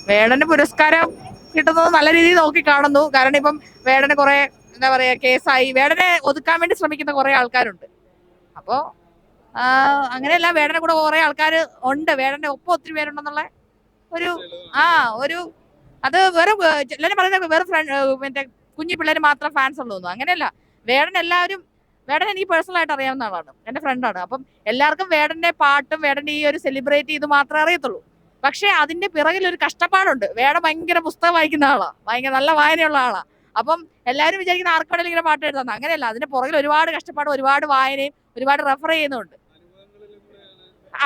വേടന് പുരസ്കാരം കിട്ടുന്നത് നല്ല രീതിയിൽ നോക്കി കാണുന്നു. കാരണം ഇപ്പം വേടന് കുറെ എന്താ പറയാ കേസായി, വേടനെ ഒതുക്കാൻ വേണ്ടി ശ്രമിക്കുന്ന കുറെ ആൾക്കാരുണ്ട്. അപ്പോ അങ്ങനെയല്ല, വേടനെ കൂടെ കുറെ ആൾക്കാർ ഉണ്ട്, വേടന്റെ ഒപ്പം ഒത്തിരി പേരുണ്ടെന്നുള്ള ഒരു ഒരു അത് വേറെ എല്ലാവരും പറയുന്നത് വേറെ മറ്റേ കുഞ്ഞു പിള്ളേർ മാത്രം ഫാൻസ് ഉള്ളൂ. അങ്ങനെയല്ല, വേടൻ എല്ലാവരും, വേടൻ എനിക്ക് പേഴ്സണൽ ആയിട്ട് അറിയാവുന്ന ആളാണ്, എന്റെ ഫ്രണ്ടാണ്. അപ്പം എല്ലാവർക്കും വേടന്റെ പാട്ടും വേടന്റെ ഈ ഒരു സെലിബ്രേറ്റ് ചെയ്ത് മാത്രമേ അറിയത്തുള്ളൂ. പക്ഷെ അതിന്റെ പിറകിൽ ഒരു കഷ്ടപ്പാടുണ്ട്. വേടൻ ഭയങ്കര പുസ്തകം വായിക്കുന്ന ആളാ, ഭയങ്കര നല്ല വായനയുള്ള ആളാ. അപ്പം എല്ലാവരും വിചാരിക്കുന്ന ആർക്കടയിൽ ഇങ്ങനെ പാട്ട് എഴുതാന്ന്. അങ്ങനെയല്ല, അതിന്റെ പുറകിൽ ഒരുപാട് കഷ്ടപ്പാടും ഒരുപാട് വായനയും ഒരുപാട് റെഫർ ചെയ്യുന്നുണ്ട്.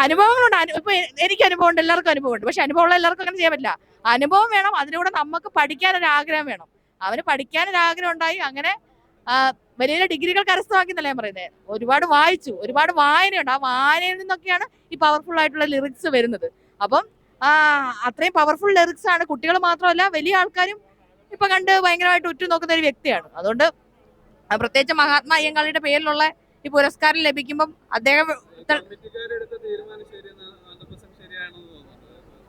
അനുഭവങ്ങളുണ്ട്. ഇപ്പൊ എനിക്ക് അനുഭവമുണ്ട്, എല്ലാവർക്കും അനുഭവമുണ്ട്. പക്ഷെ അനുഭവമുള്ള എല്ലാവർക്കും അങ്ങനെ ചെയ്യാൻ പറ്റില്ല. അനുഭവം വേണം, അതിലൂടെ നമുക്ക് പഠിക്കാനൊരു ആഗ്രഹം വേണം. അവന് പഠിക്കാനൊരു ആഗ്രഹം ഉണ്ടായി, അങ്ങനെ വലിയ ഡിഗ്രികൾ കരസ്ഥമാക്കിയെന്നല്ല ഞാൻ പറയുന്നത്. ഒരുപാട് വായിച്ചു, ഒരുപാട് വായനയുണ്ട്. ആ വായനയിൽ നിന്നൊക്കെയാണ് ഈ പവർഫുൾ ആയിട്ടുള്ള ലിറിക്സ് വരുന്നത്. അപ്പം അത്രയും പവർഫുൾ ലിറിക്സ് ആണ് കുട്ടികൾ മാത്രമല്ല വലിയ ആൾക്കാരും ഇപ്പൊ കണ്ട് ഭയങ്കരമായിട്ട് ഉറ്റുനോക്കുന്ന ഒരു വ്യക്തിയാണ്. അതുകൊണ്ട് പ്രത്യേകിച്ച് മഹാത്മാ അയ്യങ്കാളിയുടെ പേരിലുള്ള ഈ പുരസ്കാരം ലഭിക്കുമ്പം അദ്ദേഹം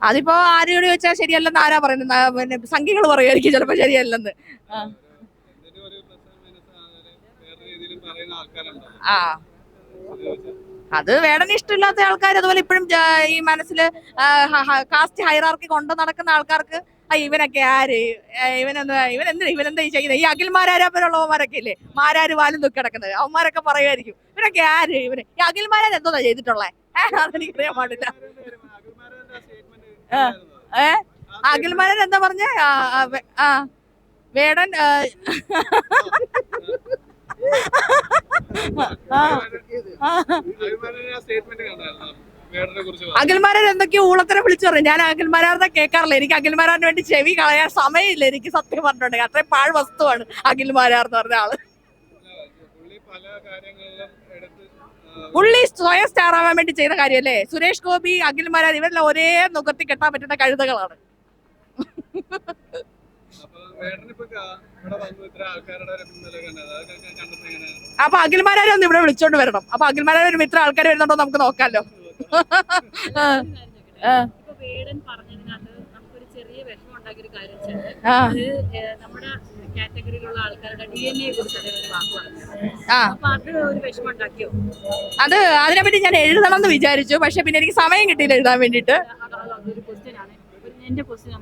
അതിപ്പോ ആരോട് ചോദിച്ചാൽ ശരിയല്ലെന്ന് ആരാ പറയുന്നത്? പിന്നെ സംഖ്യകൾ പറയുമായിരിക്കും ചിലപ്പോ ശരിയല്ലെന്ന്. അത് വേടന് ഇഷ്ടമില്ലാത്ത ആൾക്കാർ, അതുപോലെ ഇപ്പോഴും ഈ മനസ്സിൽ കാസ്റ്റ് ഹൈറാർക്കി കൊണ്ട് നടക്കുന്ന ആൾക്കാർക്ക് ഇവനൊക്കെ ആര്, ഇവനെന്താ ചെയ്യുന്നത്, ഈ അഖിൽമാരാരാപ്പനുള്ളവന്മാരൊക്കെ ഇല്ലേ, മാരാര് വാലും തൂക്കി കിടക്കുന്നത്, അവന്മാരൊക്കെ പറയുമായിരിക്കും ഇവനൊക്കെ ആര്, ഇവന് ഈ അഖിൽമാരാർ എന്തോന്നാ ചെയ്തിട്ടുള്ളേ, അതെനിക്കറിയാൻ പാടില്ല. അഖിൽമാരാർ എന്താ പറഞ്ഞ വേടൻ അഖിൽമാരാർ എന്തൊക്കെയോ ഊളത്തരം വിളിച്ചു പറയും. ഞാൻ അഖിൽമാരാറിനെ കേൾക്കാറില്ല, എനിക്ക് അഖിൽമാരാറിന് വേണ്ടി ചെവി കളയാൻ സമയമില്ല എനിക്ക്, സത്യം പറഞ്ഞിട്ടുണ്ടെങ്കിൽ. അത്രയും പാഴ് വസ്തുവാണ് അഖിൽമാരാർ എന്ന് പറഞ്ഞ ആള്. പുള്ളി സ്വയം സ്റ്റാർ ആവാൻ വേണ്ടി ചെയ്ത കാര്യമല്ലേ. സുരേഷ് ഗോപി, അഖിൽമാരാർ ഇവരെല്ലാം ഒരേ നുകർത്തി കെട്ടാൻ പറ്റുന്ന കഴുതകളാണ്. അപ്പൊ അഖിൽമാരെ ഒന്ന് ഇവിടെ വിളിച്ചോണ്ട് വരണം. അപ്പൊ അഖിൽമാരെ ഒരു ഇത്ര ആൾക്കാർ വരുന്നുണ്ടോ നമുക്ക് നോക്കാമല്ലോ. അത് അതിനെപ്പറ്റി ഞാൻ എഴുതണം എന്ന് വിചാരിച്ചു, പക്ഷെ പിന്നെ എനിക്ക് സമയം കിട്ടിയില്ല എഴുതാൻ വേണ്ടിട്ട്. എന്റെ ക്വസ്റ്റ്യൻ ആണ്,